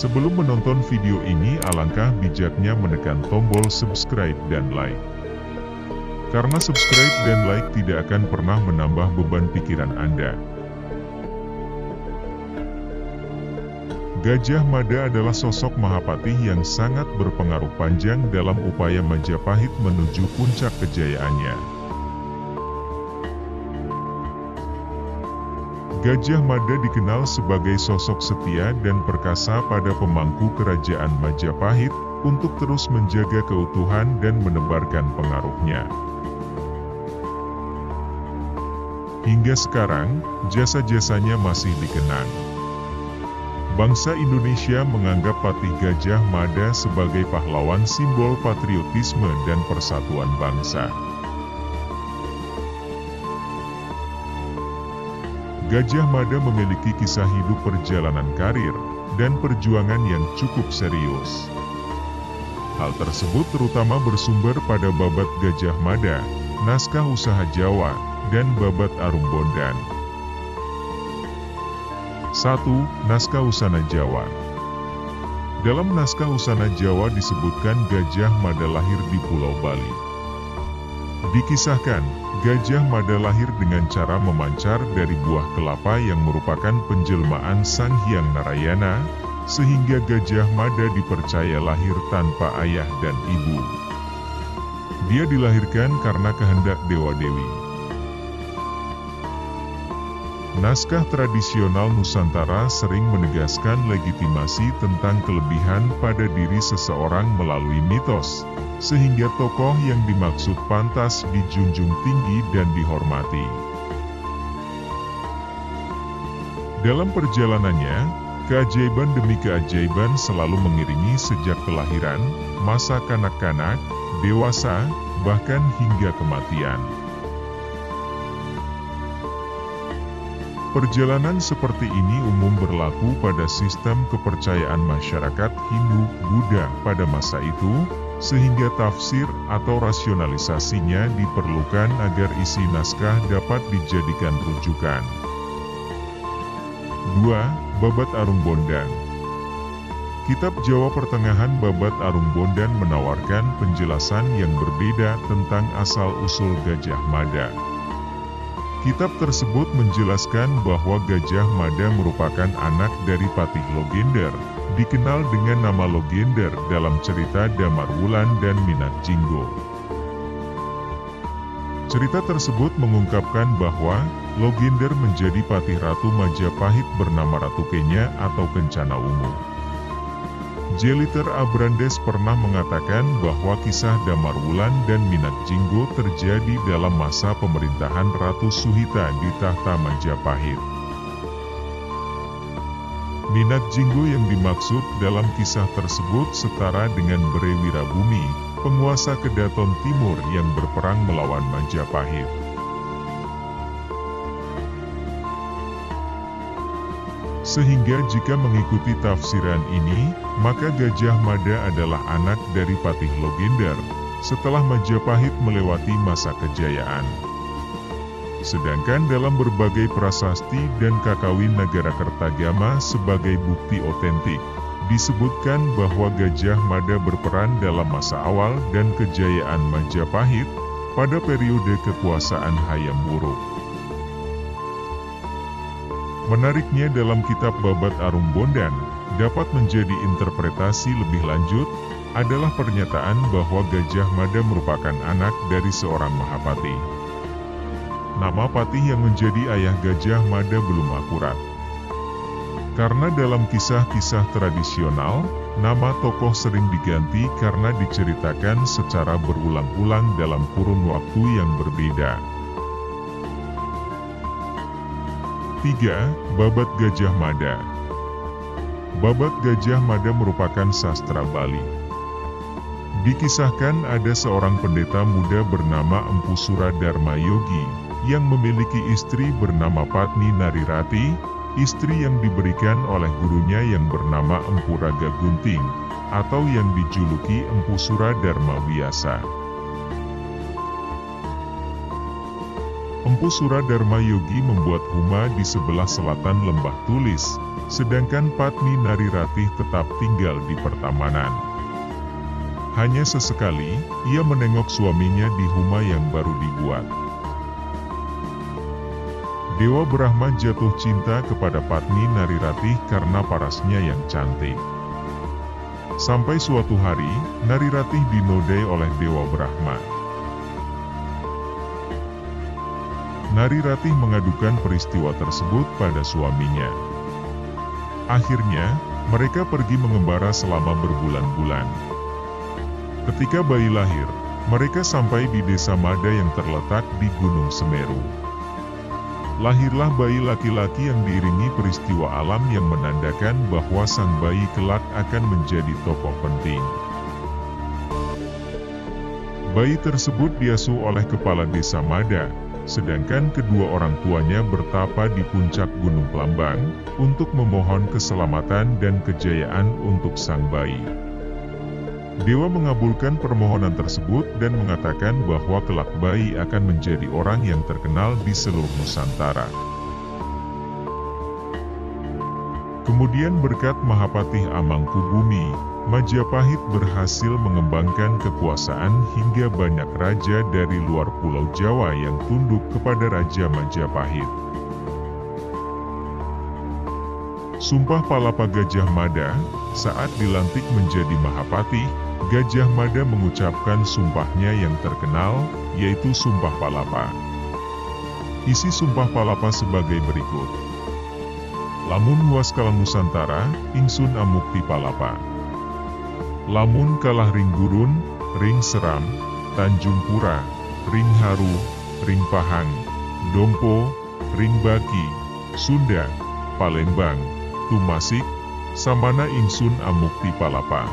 Sebelum menonton video ini, alangkah bijaknya menekan tombol subscribe dan like. Karena subscribe dan like tidak akan pernah menambah beban pikiran Anda. Gajah Mada adalah sosok Mahapatih yang sangat berpengaruh panjang dalam upaya Majapahit menuju puncak kejayaannya. Gajah Mada dikenal sebagai sosok setia dan perkasa pada pemangku kerajaan Majapahit untuk terus menjaga keutuhan dan menebarkan pengaruhnya. Hingga sekarang, jasa-jasanya masih dikenang. Bangsa Indonesia menganggap Patih Gajah Mada sebagai pahlawan simbol patriotisme dan persatuan bangsa. Gajah Mada memiliki kisah hidup perjalanan karir dan perjuangan yang cukup serius. Hal tersebut terutama bersumber pada Babat Gajah Mada, Naskah Usaha Jawa, dan Babat Arum Bondan. 1. Naskah Usana Jawa. Dalam Naskah Usana Jawa disebutkan Gajah Mada lahir di Pulau Bali. Dikisahkan, Gajah Mada lahir dengan cara memancar dari buah kelapa yang merupakan penjelmaan Sang Hyang Narayana, sehingga Gajah Mada dipercaya lahir tanpa ayah dan ibu. Dia dilahirkan karena kehendak dewa-dewi. Naskah tradisional Nusantara sering menegaskan legitimasi tentang kelebihan pada diri seseorang melalui mitos, sehingga tokoh yang dimaksud pantas dijunjung tinggi dan dihormati. Dalam perjalanannya, keajaiban demi keajaiban selalu mengiringi sejak kelahiran, masa kanak-kanak, dewasa, bahkan hingga kematian. Perjalanan seperti ini umum berlaku pada sistem kepercayaan masyarakat Hindu-Buddha pada masa itu, sehingga tafsir atau rasionalisasinya diperlukan agar isi naskah dapat dijadikan rujukan. 2. Babat Arum Bondan. Kitab Jawa Pertengahan Babat Arum Bondan menawarkan penjelasan yang berbeda tentang asal-usul Gajah Mada. Kitab tersebut menjelaskan bahwa Gajah Mada merupakan anak dari Patih Logender, dikenal dengan nama Logender dalam cerita Damar Wulan dan Minat Jinggo. Cerita tersebut mengungkapkan bahwa Logender menjadi patih Ratu Majapahit bernama Ratu Kenya atau Kencana Ungu. Jeliter Abrandes pernah mengatakan bahwa kisah Damar Wulan dan Minat Jinggo terjadi dalam masa pemerintahan Ratu Suhita di tahta Majapahit. Minat Jinggo yang dimaksud dalam kisah tersebut setara dengan Bre Wirabumi, penguasa Kedaton Timur yang berperang melawan Majapahit. Sehingga jika mengikuti tafsiran ini, maka Gajah Mada adalah anak dari Patih Logender, setelah Majapahit melewati masa kejayaan. Sedangkan dalam berbagai prasasti dan kakawin Nagara Kertagama sebagai bukti otentik, disebutkan bahwa Gajah Mada berperan dalam masa awal dan kejayaan Majapahit, pada periode kekuasaan Hayam Wuruk. Menariknya dalam kitab Babat Arum Bondan, dapat menjadi interpretasi lebih lanjut, adalah pernyataan bahwa Gajah Mada merupakan anak dari seorang Mahapatih. Nama patih yang menjadi ayah Gajah Mada belum akurat. Karena dalam kisah-kisah tradisional, nama tokoh sering diganti karena diceritakan secara berulang-ulang dalam kurun waktu yang berbeda. 3. Babat Gajah Mada. Babat Gajah Mada merupakan sastra Bali. Dikisahkan ada seorang pendeta muda bernama Empu Suradarma Yogi, yang memiliki istri bernama Patni Narirati, istri yang diberikan oleh gurunya yang bernama Empu Raga Gunting, atau yang dijuluki Empu Suradarma Wiyasa. Empu Suradarma Yogi membuat huma di sebelah selatan Lembah Tulis, sedangkan Patni Nariratih tetap tinggal di pertamanan. Hanya sesekali, ia menengok suaminya di huma yang baru dibuat. Dewa Brahma jatuh cinta kepada Patni Nariratih karena parasnya yang cantik. Sampai suatu hari, Nariratih dinodai oleh Dewa Brahma. Nariratih mengadukan peristiwa tersebut pada suaminya. Akhirnya, mereka pergi mengembara selama berbulan-bulan. Ketika bayi lahir, mereka sampai di desa Mada yang terletak di Gunung Semeru. Lahirlah bayi laki-laki yang diiringi peristiwa alam yang menandakan bahwa sang bayi kelak akan menjadi tokoh penting. Bayi tersebut diasuh oleh kepala desa Mada, sedangkan kedua orang tuanya bertapa di puncak Gunung Plambang untuk memohon keselamatan dan kejayaan untuk sang bayi. Dewa mengabulkan permohonan tersebut dan mengatakan bahwa kelak bayi akan menjadi orang yang terkenal di seluruh Nusantara. Kemudian berkat Mahapatih Amangkubumi, Majapahit berhasil mengembangkan kekuasaan hingga banyak raja dari luar Pulau Jawa yang tunduk kepada Raja Majapahit. Sumpah Palapa Gajah Mada, saat dilantik menjadi Mahapatih, Gajah Mada mengucapkan sumpahnya yang terkenal, yaitu Sumpah Palapa. Isi Sumpah Palapa sebagai berikut. Lamun huas kalah Nusantara, ingsun amukti palapa. Lamun kalah ring gurun, ring seram, Tanjung Pura, ring haru, ring pahang, dompo, ring baki, Sunda, Palembang, tumasik, samana ingsun amukti palapa.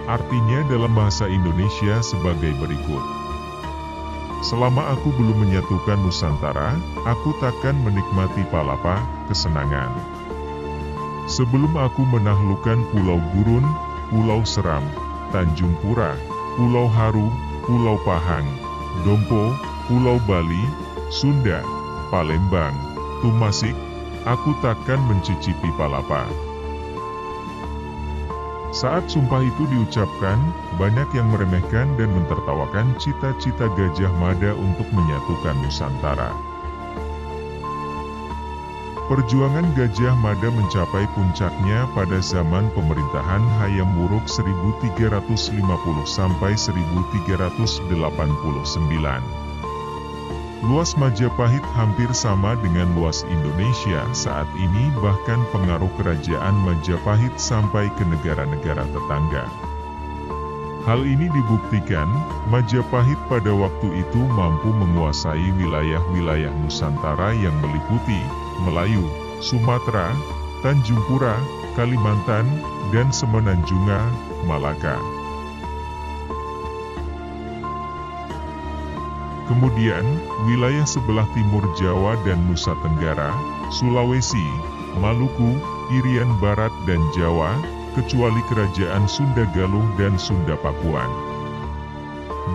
Artinya dalam bahasa Indonesia sebagai berikut. Selama aku belum menyatukan Nusantara, aku takkan menikmati palapa, kesenangan. Sebelum aku menaklukkan Pulau Gurun, Pulau Seram, Tanjung Pura, Pulau Haru, Pulau Pahang, Dompo, Pulau Bali, Sunda, Palembang, tumasik, aku takkan mencicipi palapa. Saat sumpah itu diucapkan, banyak yang meremehkan dan mentertawakan cita-cita Gajah Mada untuk menyatukan Nusantara. Perjuangan Gajah Mada mencapai puncaknya pada zaman pemerintahan Hayam Wuruk 1350 sampai 1389. Luas Majapahit hampir sama dengan luas Indonesia saat ini, bahkan pengaruh kerajaan Majapahit sampai ke negara-negara tetangga. Hal ini dibuktikan, Majapahit pada waktu itu mampu menguasai wilayah-wilayah Nusantara yang meliputi Melayu, Sumatera, Tanjung Pura, Kalimantan, dan Semenanjunga, Malaka. Kemudian, wilayah sebelah timur Jawa dan Nusa Tenggara, Sulawesi, Maluku, Irian Barat dan Jawa, kecuali kerajaan Sunda Galuh dan Sunda Pakuan.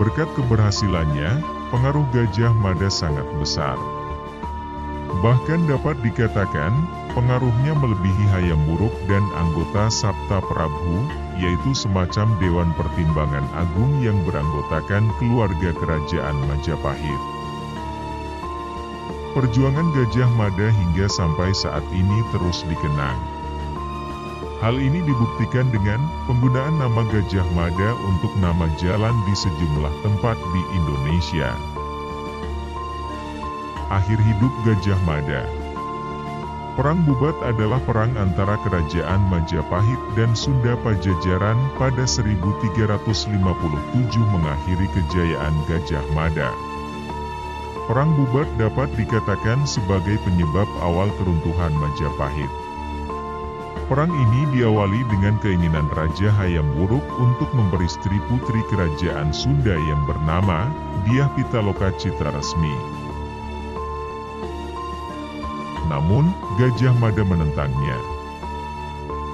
Berkat keberhasilannya, pengaruh Gajah Mada sangat besar. Bahkan dapat dikatakan, pengaruhnya melebihi Hayam Wuruk dan anggota Sabta Prabhu, yaitu semacam Dewan Pertimbangan Agung yang beranggotakan keluarga kerajaan Majapahit. Perjuangan Gajah Mada hingga sampai saat ini terus dikenang. Hal ini dibuktikan dengan penggunaan nama Gajah Mada untuk nama jalan di sejumlah tempat di Indonesia. Akhir hidup Gajah Mada. Perang Bubat adalah perang antara kerajaan Majapahit dan Sunda Pajajaran pada 1357 mengakhiri kejayaan Gajah Mada. Perang Bubat dapat dikatakan sebagai penyebab awal keruntuhan Majapahit. Perang ini diawali dengan keinginan Raja Hayam Wuruk untuk memperistri putri kerajaan Sunda yang bernama Dyah Pitaloka Citraresmi. Namun, Gajah Mada menentangnya.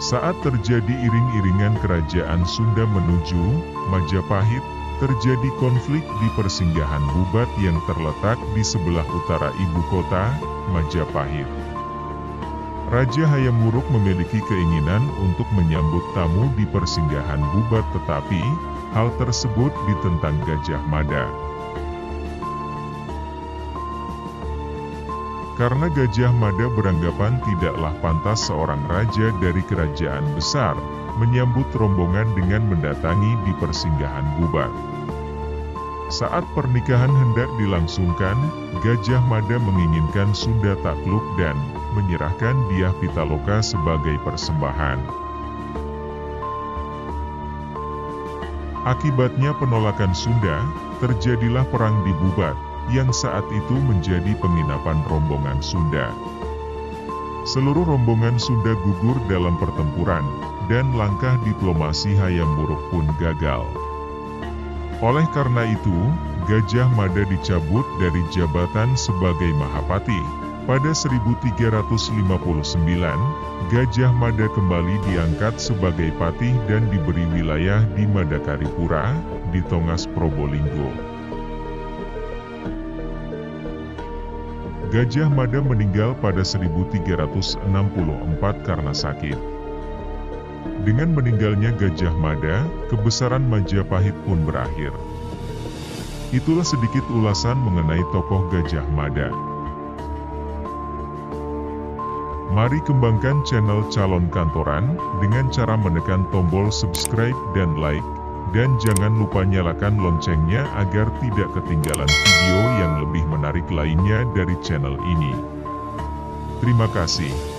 Saat terjadi iring-iringan kerajaan Sunda menuju Majapahit, terjadi konflik di persinggahan Bubat yang terletak di sebelah utara ibu kota, Majapahit. Raja Hayam Wuruk memiliki keinginan untuk menyambut tamu di persinggahan Bubat, tetapi hal tersebut ditentang Gajah Mada. Karena Gajah Mada beranggapan tidaklah pantas seorang raja dari kerajaan besar menyambut rombongan dengan mendatangi di persinggahan Bubat. Saat pernikahan hendak dilangsungkan, Gajah Mada menginginkan Sunda takluk dan menyerahkan Dyah Pitaloka sebagai persembahan. Akibatnya penolakan Sunda, terjadilah perang di Bubat, yang saat itu menjadi penginapan rombongan Sunda. Seluruh rombongan Sunda gugur dalam pertempuran, dan langkah diplomasi Hayam Wuruk pun gagal. Oleh karena itu, Gajah Mada dicabut dari jabatan sebagai Mahapati. Pada 1359, Gajah Mada kembali diangkat sebagai patih dan diberi wilayah di Madakaripura, di Tongas Probolinggo. Gajah Mada meninggal pada 1364 karena sakit. Dengan meninggalnya Gajah Mada, kebesaran Majapahit pun berakhir. Itulah sedikit ulasan mengenai tokoh Gajah Mada. Mari kembangkan channel Calon Kantoran dengan cara menekan tombol subscribe dan like, dan jangan lupa nyalakan loncengnya agar tidak ketinggalan video yang lebih menarik lainnya dari channel ini. Terima kasih.